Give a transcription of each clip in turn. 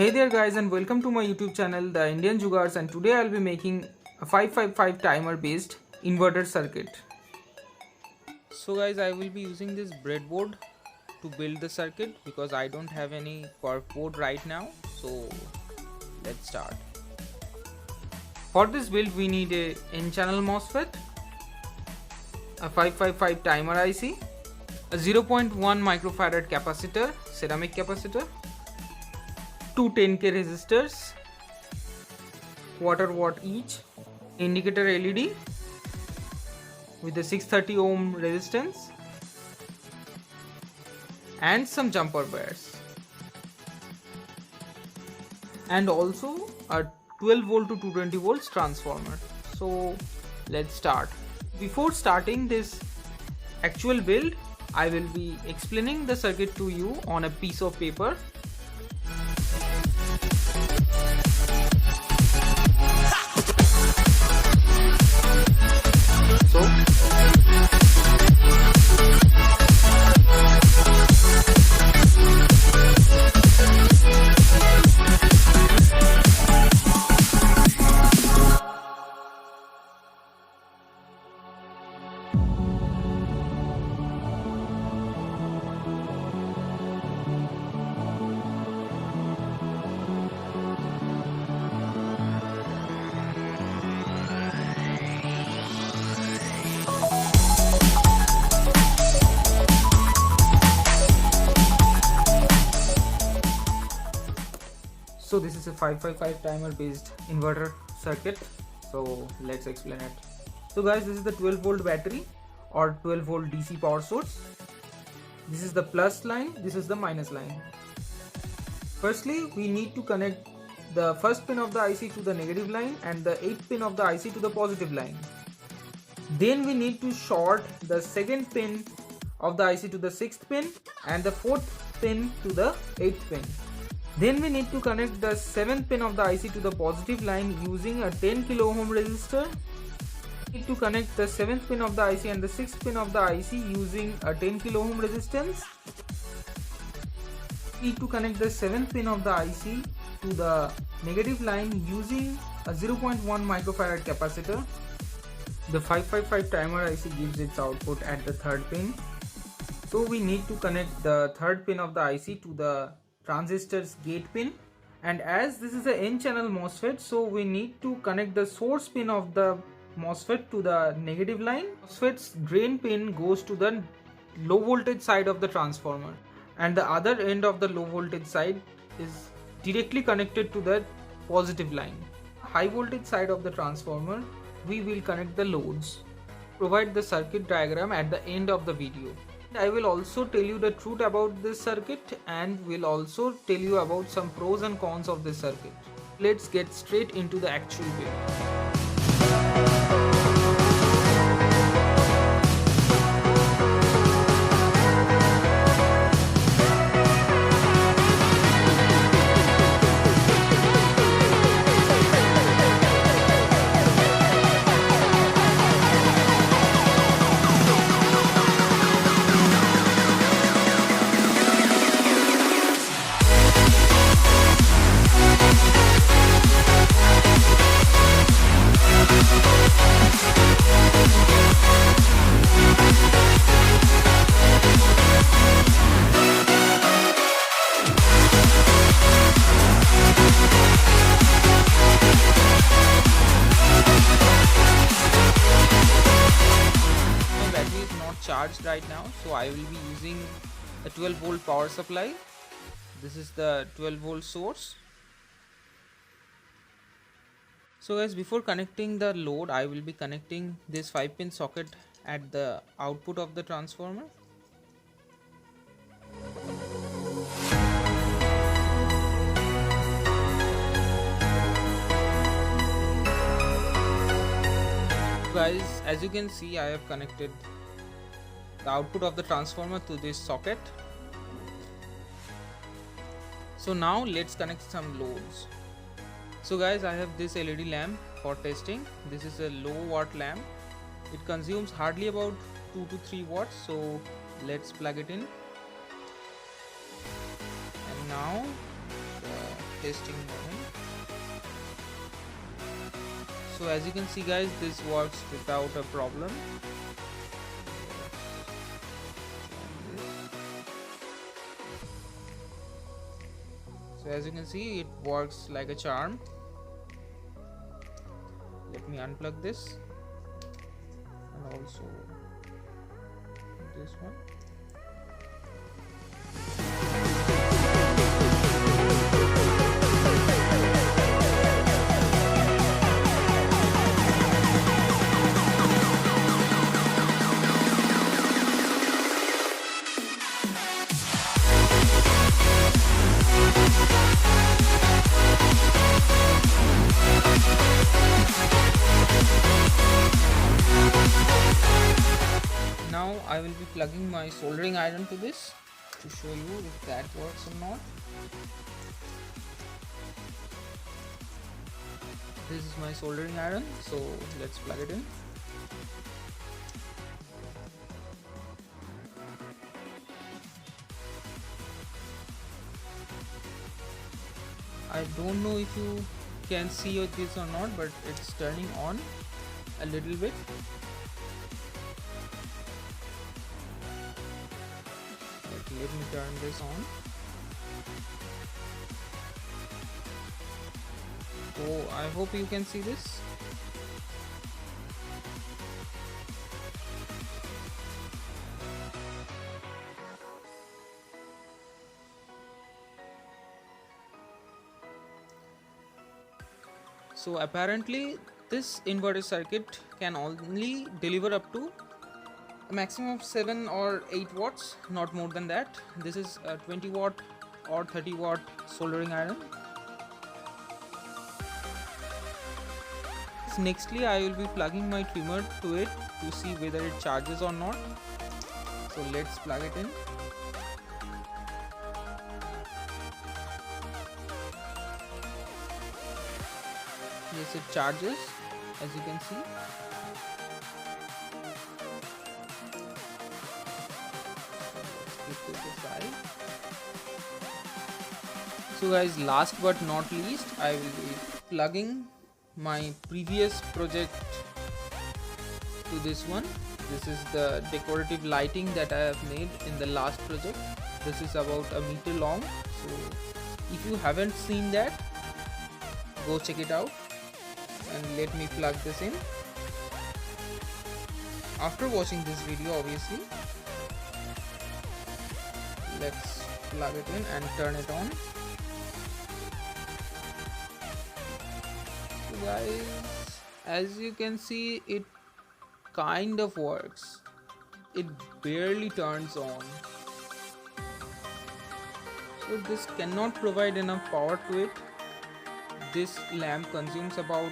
Hey there guys, and welcome to my YouTube channel The Indian Jugaads, and today I'll be making a 555 timer based inverter circuit. So guys, I will be using this breadboard to build the circuit because I don't have any cork board right now. So let's start. For this build we need a N-channel MOSFET, a 555 timer IC, a 0.1 microfarad capacitor, ceramic capacitor, two 10K resistors, quarter watt each, indicator LED with a 630 ohm resistance, and some jumper wires, and also a 12 volt to 220 volts transformer. So let's start. Before starting this actual build, I will be explaining the circuit to you on a piece of paper. So this is a 555 timer based inverter circuit. So let's explain it. So guys, this is the 12 volt battery or 12 volt DC power source. This is the plus line, this is the minus line. Firstly, we need to connect the first pin of the IC to the negative line and the 8th pin of the IC to the positive line. Then we need to short the second pin of the IC to the 6th pin and the 4th pin to the 8th pin. Then we need to connect the 7th pin of the IC to the positive line using a 10 kilo ohm resistor. We need to connect the 7th pin of the IC and the 6th pin of the IC using a 10 kilo ohm resistance. We need to connect the 7th pin of the IC to the negative line using a 0.1 microfarad capacitor. The 555 timer IC gives its output at the 3rd pin. So we need to connect the 3rd pin of the IC to the transistor's gate pin, and as this is an N-channel MOSFET, so we need to connect the source pin of the MOSFET to the negative line. MOSFET's drain pin goes to the low voltage side of the transformer, and the other end of the low voltage side is directly connected to the positive line. High voltage side of the transformer, we will connect the loads. Provide the circuit diagram at the end of the video. I will also tell you the truth about this circuit and will also tell you about some pros and cons of this circuit. Let's get straight into the actual build. Charged right now, so I will be using a 12 volt power supply. This is the 12 volt source. So guys, before connecting the load, I will be connecting this 5-pin socket at the output of the transformer. Guys, as you can see, I have connected the output of the transformer to this socket. So now let's connect some loads. So guys, I have this LED lamp for testing. This is a low watt lamp. It consumes hardly about 2 to 3 watts. So let's plug it in. And now the testing moment. So as you can see guys, this works without a problem. So as you can see, it works like a charm. Let me unplug this and also this one. Now I will be plugging my soldering iron to this to show you if that works or not. This is my soldering iron, so let's plug it in. I don't know if you can see this or not, but it's turning on a little bit. Let me turn this on. So I hope you can see this. So apparently this inverter circuit can only deliver up to a maximum of 7 or 8 watts, not more than that. This is a 20 watt or 30 watt soldering iron. Nextly, I will be plugging my trimmer to it to see whether it charges or not. So let's plug it in. Yes, it charges, as you can see. So guys, last but not least, I will be plugging my previous project to this one. This is the decorative lighting that I have made in the last project. This is about a meter long. So if you haven't seen that, go check it out. And let me plug this in. After watching this video, obviously, let's plug it in and turn it on. So guys, as you can see, it kind of works. It barely turns on. So this cannot provide enough power to it. This lamp consumes about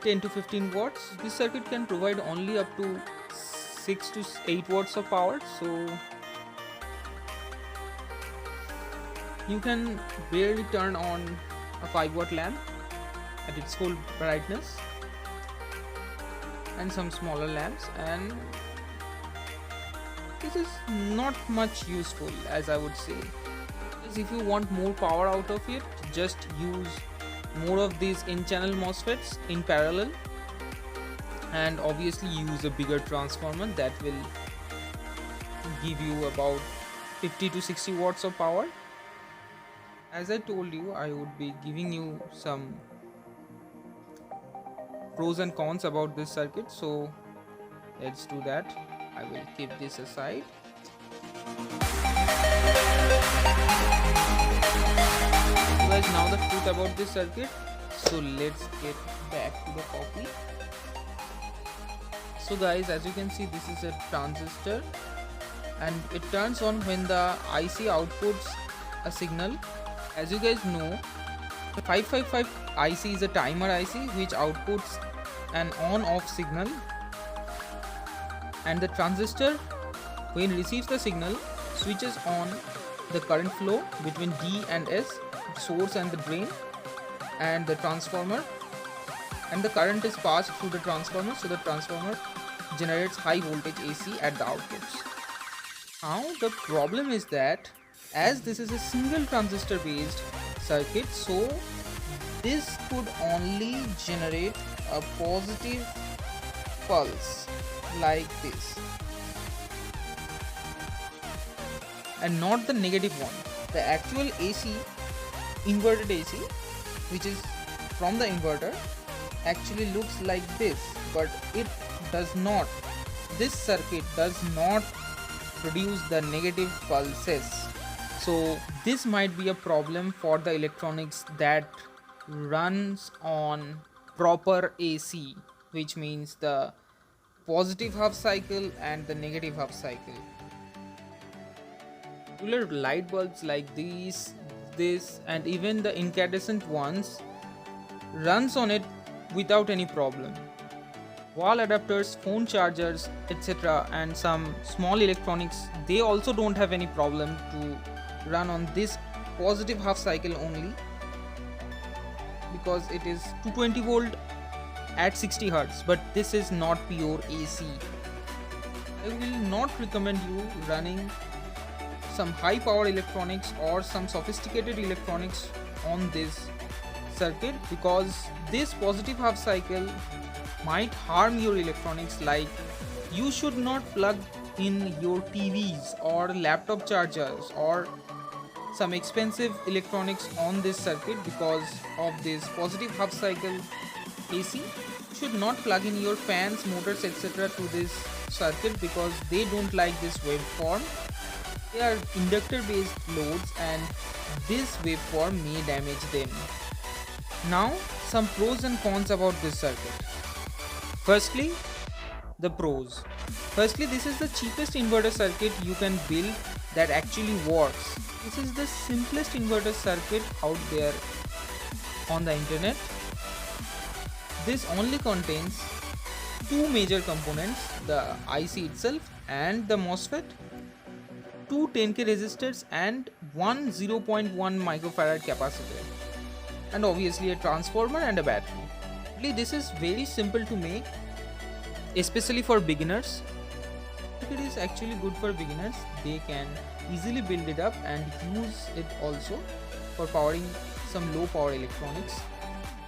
10 to 15 watts. This circuit can provide only up to 6 to 8 watts of power. So you can barely turn on a 5 watt lamp at its full brightness, and some smaller lamps, and this is not much useful, as I would say. If you want more power out of it, just use more of these N-channel MOSFETs in parallel, and obviously use a bigger transformer that will give you about 50 to 60 watts of power. As I told you, I would be giving you some pros and cons about this circuit, so let's do that. I will keep this aside. So guys, now the truth about this circuit, so let's get back to the copy. So guys, as you can see, this is a transistor and it turns on when the IC outputs a signal. As you guys know, 555 IC is a timer IC which outputs an on-off signal, and the transistor, when it receives the signal, switches on the current flow between D and S, source and the drain, and the transformer, and the current is passed through the transformer, so the transformer generates high voltage AC at the outputs. Now the problem is that as this is a single transistor based circuit, so this could only generate a positive pulse like this and not the negative one. The actual AC, inverted AC, which is from the inverter, actually looks like this, but it does not. This circuit does not produce the negative pulses. So this might be a problem for the electronics that runs on proper AC, which means the positive half cycle and the negative half cycle. Regular light bulbs like this and even the incandescent ones runs on it without any problem. Wall adapters, phone chargers, etc. and some small electronics, they also don't have any problem to run on this positive half cycle only, because it is 220 volt at 60 Hz, but this is not pure AC. I will not recommend you running some high power electronics or some sophisticated electronics on this circuit, because this positive half cycle might harm your electronics. Like, you should not plug in your TVs or laptop chargers or some expensive electronics on this circuit because of this positive half cycle AC. You should not plug in your fans, motors, etc. to this circuit because they don't like this waveform. They are inductor based loads and this waveform may damage them. Now some pros and cons about this circuit. Firstly, the pros. Firstly, this is the cheapest inverter circuit you can build that actually works. This is the simplest inverter circuit out there on the internet. This only contains two major components, the IC itself and the MOSFET, two 10K resistors and one 0.1 microfarad capacitor, and obviously a transformer and a battery. This is very simple to make, especially for beginners. It is actually good for beginners. They can easily build it up and use it also for powering some low power electronics.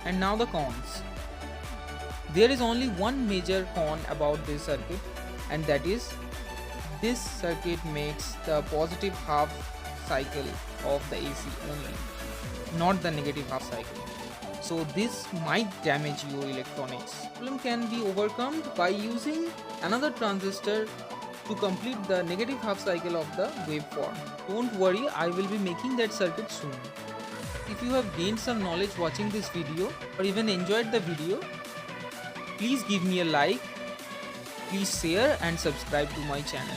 And now the cons. There is only one major con about this circuit, and that is this circuit makes the positive half cycle of the AC only, not the negative half cycle. So this might damage your electronics. The problem can be overcome by using another transistor to complete the negative half cycle of the waveform. Don't worry, I will be making that circuit soon. If you have gained some knowledge watching this video or even enjoyed the video, please give me a like, please share and subscribe to my channel.